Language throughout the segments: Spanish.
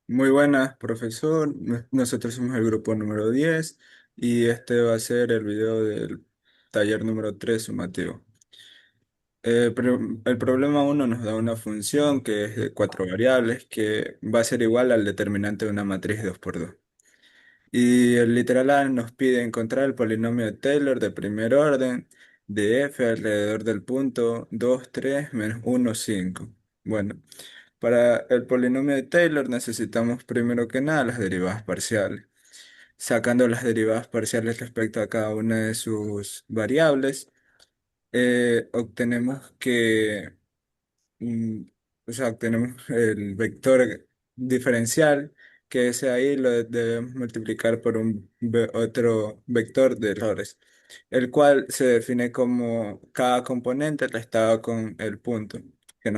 Muy buenas, profesor. Nosotros somos el grupo número 10 y este va a ser el video del taller número 3 sumativo. El problema uno nos da una función que es de cuatro variables que va a ser igual al determinante de una matriz 2 por 2. Y el literal A nos pide encontrar el polinomio de Taylor de primer orden de f alrededor del punto 2 3 menos 1 5. Bueno. Para el polinomio de Taylor necesitamos primero que nada las derivadas parciales. Sacando las derivadas parciales respecto a cada una de sus variables, obtenemos que, mm, o sea, obtenemos el vector diferencial, que ese ahí lo debemos multiplicar por otro vector de errores, el cual se define como cada componente restado con el punto que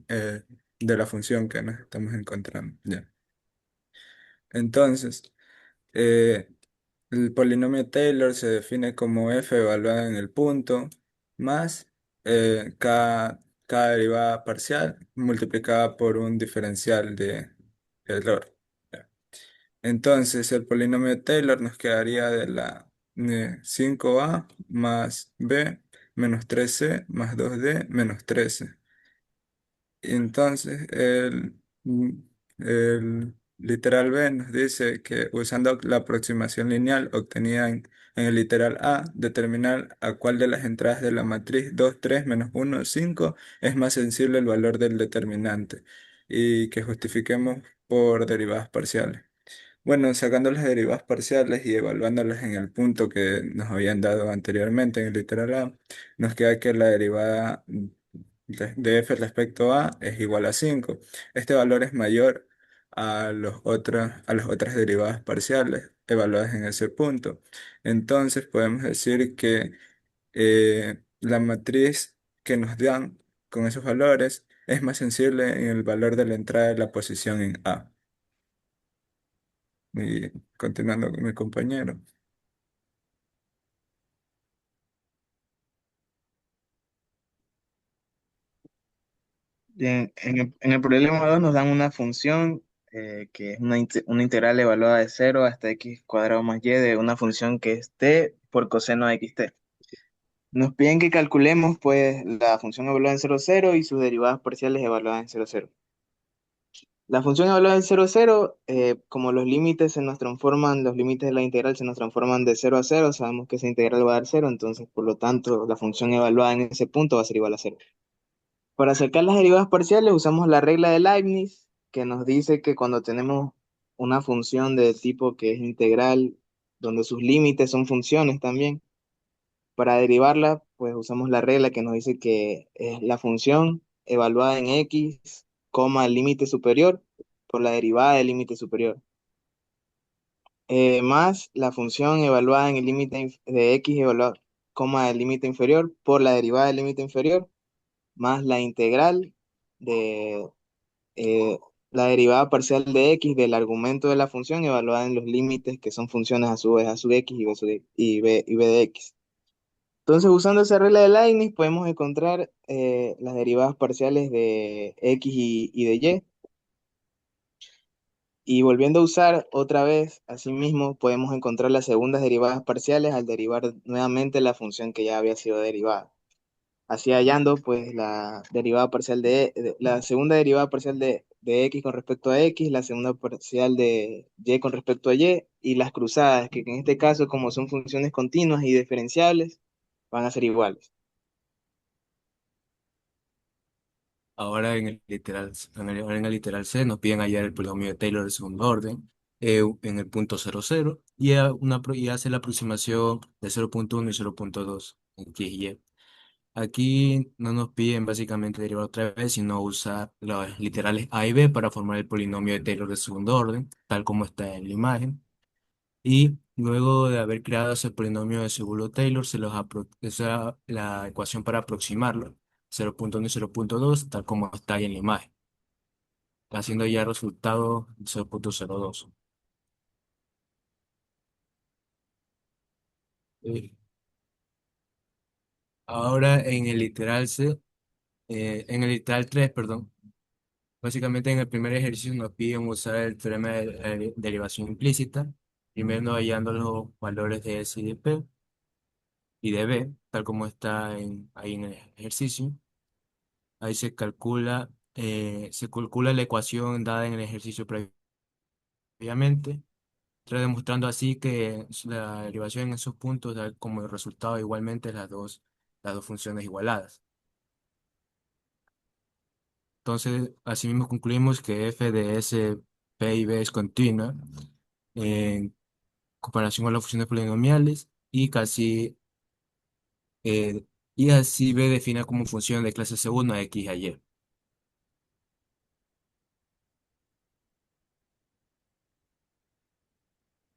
eh, de la función que nos estamos encontrando. Ya. Entonces, eh, el polinomio Taylor se define como f evaluada en el punto más cada derivada parcial multiplicada por un diferencial de error. Ya. Entonces, el polinomio de Taylor nos quedaría de la 5a más b menos 3c más 2d menos 13. Y entonces, el literal B nos dice que usando la aproximación lineal obtenida en el literal A, determinar a cuál de las entradas de la matriz 2 3 menos 1 5 es más sensible el valor del determinante y que justifiquemos por derivadas parciales. Bueno, sacando las derivadas parciales y evaluándolas en el punto que nos habían dado anteriormente en el literal A, nos queda que la derivada de f respecto a es igual a 5. Este valor es mayor a las otras derivadas parciales evaluadas en ese punto. Entonces podemos decir que la matriz que nos dan con esos valores es más sensible en el valor de la entrada de la posición en A. Y continuando con mi compañero. Bien, en el problema 2 nos dan una función que es una integral evaluada de cero hasta x cuadrado más y de una función que es t por coseno de xt. Nos piden que calculemos pues la función evaluada en cero cero y sus derivadas parciales evaluadas en cero cero. La función evaluada en cero cero, como los límites se nos transforman, los límites de la integral se nos transforman de cero a cero, sabemos que esa integral va a dar cero, entonces por lo tanto la función evaluada en ese punto va a ser igual a cero. Para sacar las derivadas parciales usamos la regla de Leibniz, que nos dice que cuando tenemos una función de tipo que es integral, donde sus límites son funciones también, para derivarla, pues usamos la regla que nos dice que es la función evaluada en x, coma el límite superior, por la derivada del límite superior, más la función evaluada en el límite de x evaluada, coma el límite inferior, por la derivada del límite inferior, más la integral de eh, la derivada parcial de x del argumento de la función evaluada en los límites que son funciones a su vez a sub x y b de x. Entonces, usando esa regla de Leibniz, podemos encontrar las derivadas parciales de x y de y. Y volviendo a usar otra vez, asimismo, podemos encontrar las segundas derivadas parciales al derivar nuevamente la función que ya había sido derivada. Así hallando pues la derivada parcial la segunda derivada parcial de x con respecto a x, la segunda parcial de y con respecto a y las cruzadas, que en este caso como son funciones continuas y diferenciables, van a ser iguales. Ahora ahora en el literal C nos piden hallar el polinomio de Taylor de segundo orden en el punto cero cero y hace la aproximación de 0,1 y 0,2 en X y Y. Aquí no nos piden básicamente derivar otra vez, sino usar los literales A y B para formar el polinomio de Taylor de segundo orden, tal como está en la imagen. Y luego de haber creado ese polinomio de segundo Taylor, esa es la ecuación para aproximarlo, 0,1 y 0,2, tal como está ahí en la imagen, haciendo ya el resultado 0,02. Eh, Ahora en el literal C, en el literal 3, perdón. Básicamente en el primer ejercicio nos piden usar el teorema de derivación implícita, primero hallando los valores de S y de P y de B, tal como está ahí en el ejercicio. Ahí se calcula la ecuación dada en el ejercicio previamente, demostrando así que la derivación en esos puntos da como resultado igualmente las dos funciones igualadas. Entonces, asimismo concluimos que f de S, P y B es continua en comparación con las funciones polinomiales eh, y así B define como función de clase segunda X a Y.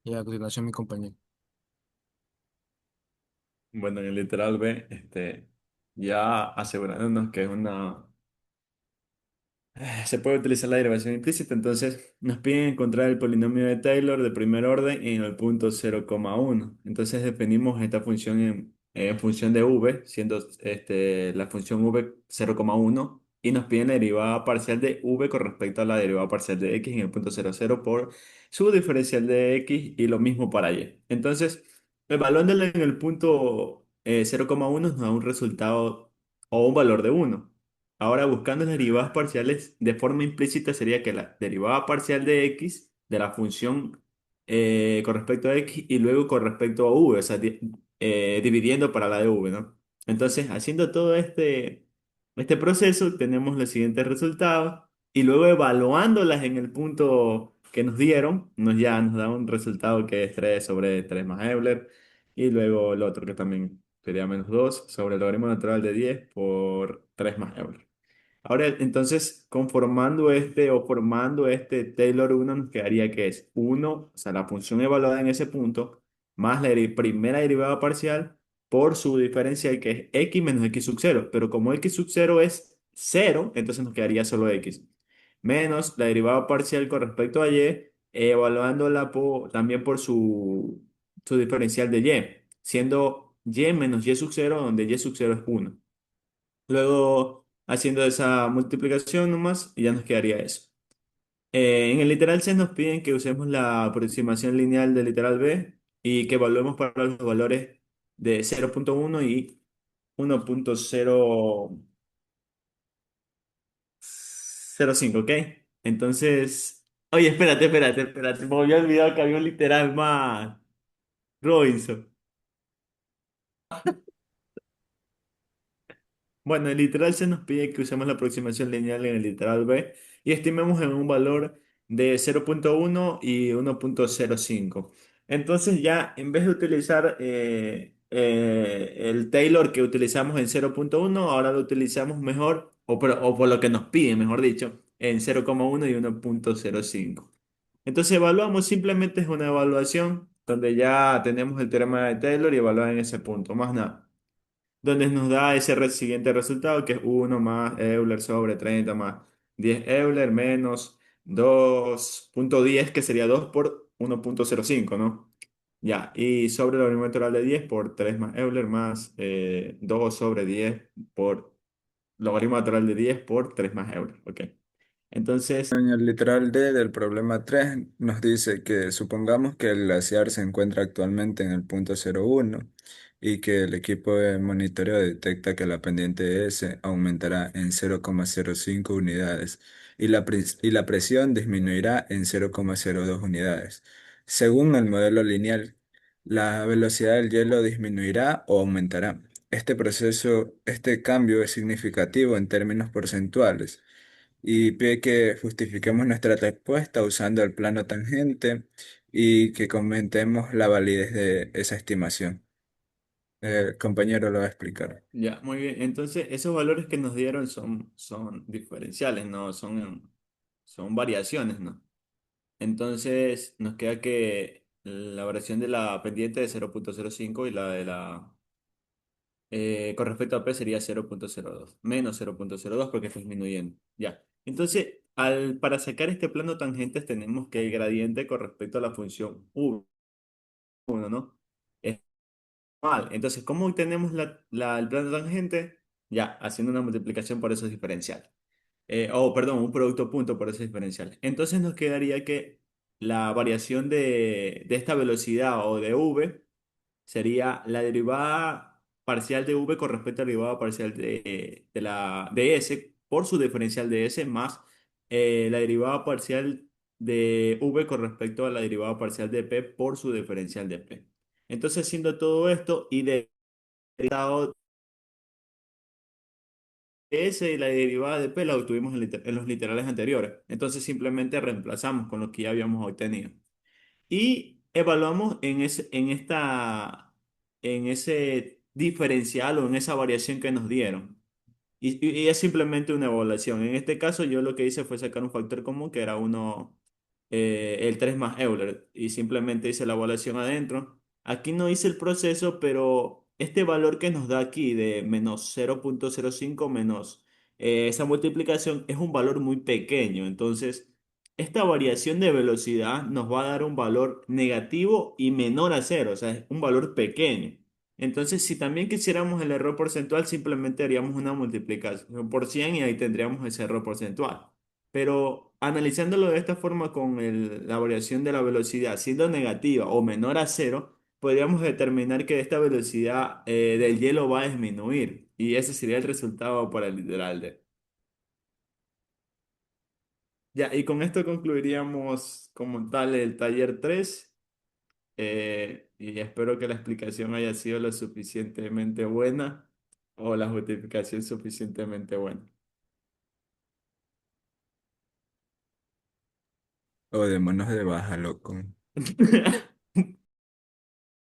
Y a continuación mi compañero. Bueno, en el literal B, ya asegurándonos que se puede utilizar la derivación implícita, entonces nos piden encontrar el polinomio de Taylor de primer orden en el punto 0,1. Entonces definimos esta función en función de v, siendo la función v 0,1, y nos piden la derivada parcial de v con respecto a la derivada parcial de x en el punto 0,0 por su diferencial de x y lo mismo para y. Entonces, evaluándola en el punto 0,1 nos da un resultado o un valor de 1. Ahora, buscando las derivadas parciales, de forma implícita sería que la derivada parcial de x de la función con respecto a x y luego con respecto a v, o sea, dividiendo para la de v, ¿no? Entonces, haciendo todo este proceso, tenemos los siguientes resultados y luego evaluándolas en el punto que nos dieron, nos da un resultado que es 3 sobre 3 más Euler y luego el otro que también sería menos 2 sobre el logaritmo natural de 10 por 3 más Euler. Ahora, entonces, conformando o formando este Taylor uno nos quedaría que es uno, o sea, la función evaluada en ese punto, más la primera derivada parcial por su diferencial que es x menos x sub cero. Pero como x sub cero es cero, entonces nos quedaría solo x. Menos la derivada parcial con respecto a y, evaluándola también por su diferencial de y, siendo y menos y sub cero, donde y sub cero es uno. Luego, haciendo esa multiplicación nomás, y ya nos quedaría eso. En el literal C nos piden que usemos la aproximación lineal del literal B y que evaluemos para los valores de 0,1 y 1,005, ¿ok? Entonces, oye, espérate, me había olvidado que había un literal más, Robinson. Bueno, el literal se nos pide que usemos la aproximación lineal en el literal B y estimemos en un valor de 0,1 y 1,05. Entonces ya en vez de utilizar el Taylor que utilizamos en 0,1, ahora lo utilizamos mejor, o por lo que nos piden, mejor dicho, en 0,1 y 1,05. Entonces evaluamos, simplemente es una evaluación donde ya tenemos el teorema de Taylor y evaluar en ese punto, más nada donde nos da ese siguiente resultado que es uno más Euler sobre 30 más 10 Euler menos 2,10 que sería 2 por 1,05, ¿no? Ya, y sobre el logaritmo natural de 10 por 3 más Euler más 2 sobre 10 por logaritmo natural de 10 por 3 más Euler, ¿ok? Entonces, En el literal D del problema 3 nos dice que supongamos que el glaciar se encuentra actualmente en el punto 01 y que el equipo de monitoreo detecta que la pendiente S aumentará en 0,05 unidades y y la presión disminuirá en 0,02 unidades. Según el modelo lineal, la velocidad del hielo disminuirá o aumentará. Este cambio es significativo en términos porcentuales y pide que justifiquemos nuestra respuesta usando el plano tangente y que comentemos la validez de esa estimación. El compañero lo va a explicar. ya, muy bien. Entonces, esos valores que nos dieron son diferenciales, ¿no? Son variaciones, ¿no? Entonces nos queda que la variación de la pendiente de 0,05 y la de la con respecto a P sería 0,02 menos 0,02 porque está disminuyendo. Ya. Entonces, para sacar este plano tangentes tenemos que el gradiente con respecto a la función U1, ¿no? Es mal. Entonces, ¿cómo obtenemos el plano tangente? Ya, haciendo una multiplicación por esos diferenciales. perdón, un producto punto por ese diferencial. Entonces nos quedaría que la variación de esta velocidad o de v sería la derivada parcial de v con respecto a la derivada parcial de s por su diferencial de s más la derivada parcial de v con respecto a la derivada parcial de p por su diferencial de p. Entonces, haciendo todo esto y derivado de s y la derivada de p la obtuvimos en los literales anteriores. Entonces, simplemente reemplazamos con lo que ya habíamos obtenido y evaluamos en ese diferencial o en esa variación que nos dieron. Y es simplemente una evaluación. En este caso, yo lo que hice fue sacar un factor común que era el 3 más Euler, y simplemente hice la evaluación adentro. Aquí no hice el proceso, pero este valor que nos da aquí de menos 0,05 menos esa multiplicación es un valor muy pequeño. Entonces, esta variación de velocidad nos va a dar un valor negativo y menor a cero, o sea, es un valor pequeño. Entonces, si también quisiéramos el error porcentual, simplemente haríamos una multiplicación por 100 y ahí tendríamos ese error porcentual. Pero analizándolo de esta forma con la variación de la velocidad siendo negativa o menor a cero, podríamos determinar que esta velocidad del hielo va a disminuir y ese sería el resultado para el literal de. Ya, y con esto concluiríamos como tal el taller 3 y espero que la explicación haya sido lo suficientemente buena o la justificación suficientemente buena. O démonos de baja, loco.